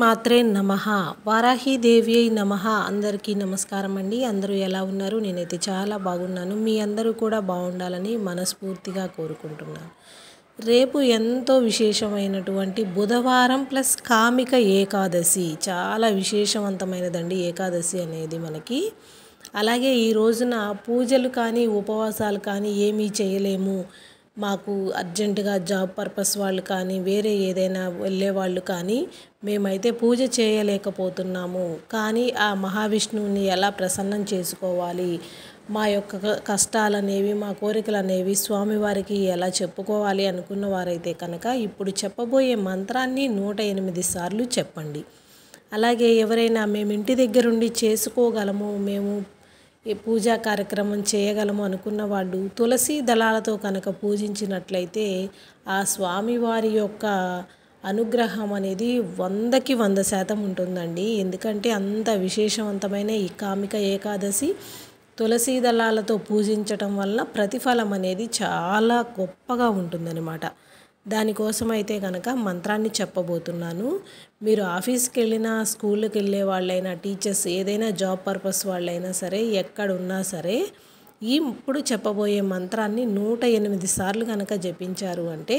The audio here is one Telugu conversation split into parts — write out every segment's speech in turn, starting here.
మాత్రే నమః వారాహీదేవి నమః. అందరికీ నమస్కారం అండి. అందరూ ఎలా ఉన్నారు? నేనైతే చాలా బాగున్నాను. మీ అందరూ కూడా బాగుండాలని మనస్ఫూర్తిగా కోరుకుంటున్నాను. రేపు ఎంతో విశేషమైనటువంటి బుధవారం ప్లస్ కామిక ఏకాదశి. చాలా విశేషవంతమైనదండి ఏకాదశి అనేది మనకి. అలాగే ఈ రోజున పూజలు కానీ ఉపవాసాలు కానీ ఏమీ చేయలేము, మాకు అర్జెంటుగా జాబ్ పర్పస్ వాళ్ళు కానీ వేరే ఏదైనా వెళ్ళే వాళ్ళు కానీ మేమైతే పూజ చేయలేకపోతున్నాము, కానీ ఆ మహావిష్ణువుని ఎలా ప్రసన్నం చేసుకోవాలి, మా యొక్క కష్టాలు అనేవి మా కోరికలు అనేవి స్వామివారికి ఎలా చెప్పుకోవాలి అనుకున్న వారైతే కనుక ఇప్పుడు చెప్పబోయే మంత్రాన్ని 108 సార్లు చెప్పండి. అలాగే ఎవరైనా మేము ఇంటి దగ్గరుండి చేసుకోగలము, మేము ఈ పూజా కార్యక్రమం చేయగలము అనుకున్న వాళ్ళు తులసి దళాలతో కనుక పూజించినట్లయితే ఆ స్వామివారి యొక్క అనుగ్రహం అనేది 100కి 100% ఉంటుందండి. ఎందుకంటే అంత విశేషవంతమైన ఈ కామిక ఏకాదశి తులసి దళాలతో పూజించటం వల్ల ప్రతిఫలం అనేది చాలా గొప్పగా ఉంటుందన్నమాట. దానికోసమైతే కనుక మంత్రాన్ని చెప్పబోతున్నాను. మీరు ఆఫీస్కి వెళ్ళినా, స్కూల్కి వెళ్ళే వాళ్ళైనా, టీచర్స్ ఏదైనా జాబ్ పర్పస్ వాళ్ళైనా సరే, ఎక్కడున్నా సరే ఇప్పుడు చెప్పబోయే మంత్రాన్ని 108 సార్లు కనుక జపించారు అంటే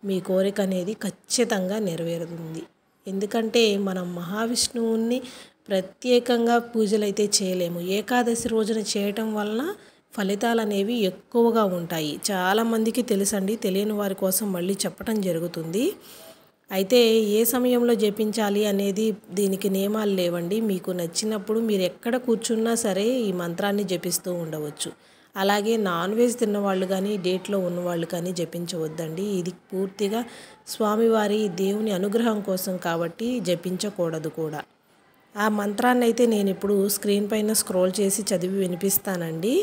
మీ కోరిక అనేది ఖచ్చితంగా నెరవేరుతుంది. ఎందుకంటే మనం మహావిష్ణువుని ప్రత్యేకంగా పూజలైతే చేయలేము. ఏకాదశి రోజున చేయటం వలన ఫలితాలు అనేవి ఎక్కువగా ఉంటాయి. చాలామందికి తెలుసండి, తెలియని వారి కోసం మళ్ళీ చెప్పటం జరుగుతుంది. అయితే ఏ సమయంలో జపించాలి అనేది దీనికి నియమాలు లేవండి. మీకు నచ్చినప్పుడు మీరు ఎక్కడ కూర్చున్నా సరే ఈ మంత్రాన్ని జపిస్తూ ఉండవచ్చు. అలాగే నాన్ వెజ్ తిన్నవాళ్ళు కానీ, డేట్లో ఉన్నవాళ్ళు కానీ జపించవద్దండి. ఇది పూర్తిగా స్వామివారి దేవుని అనుగ్రహం కోసం కాబట్టి జపించకూడదు కూడా. ఆ మంత్రాన్ని అయితే నేను ఇప్పుడు స్క్రీన్ పైన స్క్రోల్ చేసి చదివి వినిపిస్తానండి.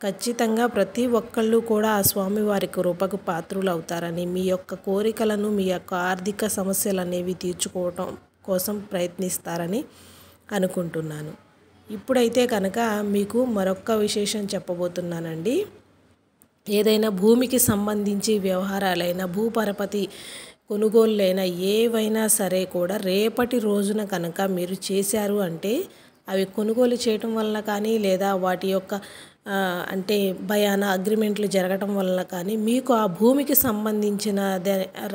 ఖచ్చితంగా ప్రతి ఒక్కళ్ళు కూడా ఆ స్వామివారి కృపకు పాత్రులు అవుతారని, మీ యొక్క కోరికలను, మీ యొక్క ఆర్థిక సమస్యలు అనేవి తీర్చుకోవటం కోసం ప్రయత్నిస్తారని అనుకుంటున్నాను. ఇప్పుడైతే కనుక మీకు మరొక విశేషం చెప్పబోతున్నానండి. ఏదైనా భూమికి సంబంధించి వ్యవహారాలైనా, భూపరపతి కొనుగోళ్ళైనా ఏవైనా సరే కూడా రేపటి రోజున కనుక మీరు చేశారు అంటే అవి కొనుగోలు చేయటం వలన కానీ, లేదా వాటి యొక్క అంటే బయానా అగ్రిమెంట్లు జరగటం వలన కానీ మీకు ఆ భూమికి సంబంధించిన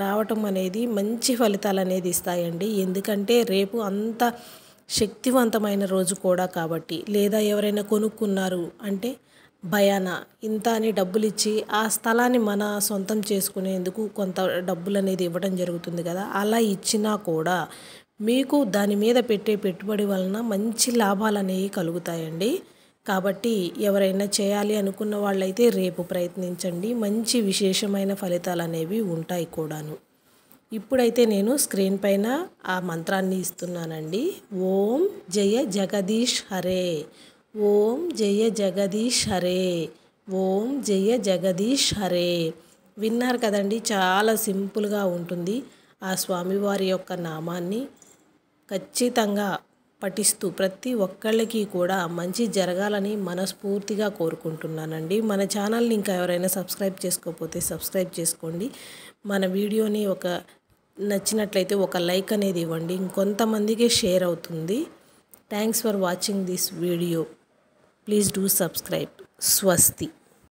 రావటం అనేది మంచి ఫలితాలు అనేది ఇస్తాయండి. ఎందుకంటే రేపు అంత శక్తివంతమైన రోజు కూడా కాబట్టి. లేదా ఎవరైనా కొనుక్కున్నారు అంటే బయానా ఇంత అని డబ్బులు ఇచ్చి ఆ స్థలాన్ని మన సొంతం చేసుకునేందుకు కొంత డబ్బులు అనేది ఇవ్వడం జరుగుతుంది కదా. అలా ఇచ్చినా కూడా మీకు దాని మీద పెట్టే పెట్టుబడి వలన మంచి లాభాలు అనేవి కలుగుతాయండి. కాబట్టి ఎవరైనా చేయాలి అనుకున్న వాళ్ళైతే రేపు ప్రయత్నించండి. మంచి విశేషమైన ఫలితాలు అనేవి ఉంటాయి కూడాను. ఇప్పుడైతే నేను స్క్రీన్ పైన ఆ మంత్రాన్ని ఇస్తున్నానండి. ఓం జయ జగదీష్ హరే, ఓం జయ జగదీష్ హరే, ఓం జయ జగదీష్ హరే. విన్నారు కదండి, చాలా సింపుల్గా ఉంటుంది. ఆ స్వామివారి యొక్క నామాన్ని ఖచ్చితంగా పఠిస్తూ ప్రతి ఒక్కళ్ళకి కూడా మంచి జరగాలని మనస్ఫూర్తిగా కోరుకుంటున్నానండి. మన ఛానల్ని ఇంకా ఎవరైనా సబ్స్క్రైబ్ చేసుకోకపోతే సబ్స్క్రైబ్ చేసుకోండి. మన వీడియోని నచ్చినట్లయితే ఒక లైక్ అనేది ఇవ్వండి, ఇంకొంతమందికి షేర్ అవుతుంది. Thanks for watching this video. Please do subscribe. స్వస్తి.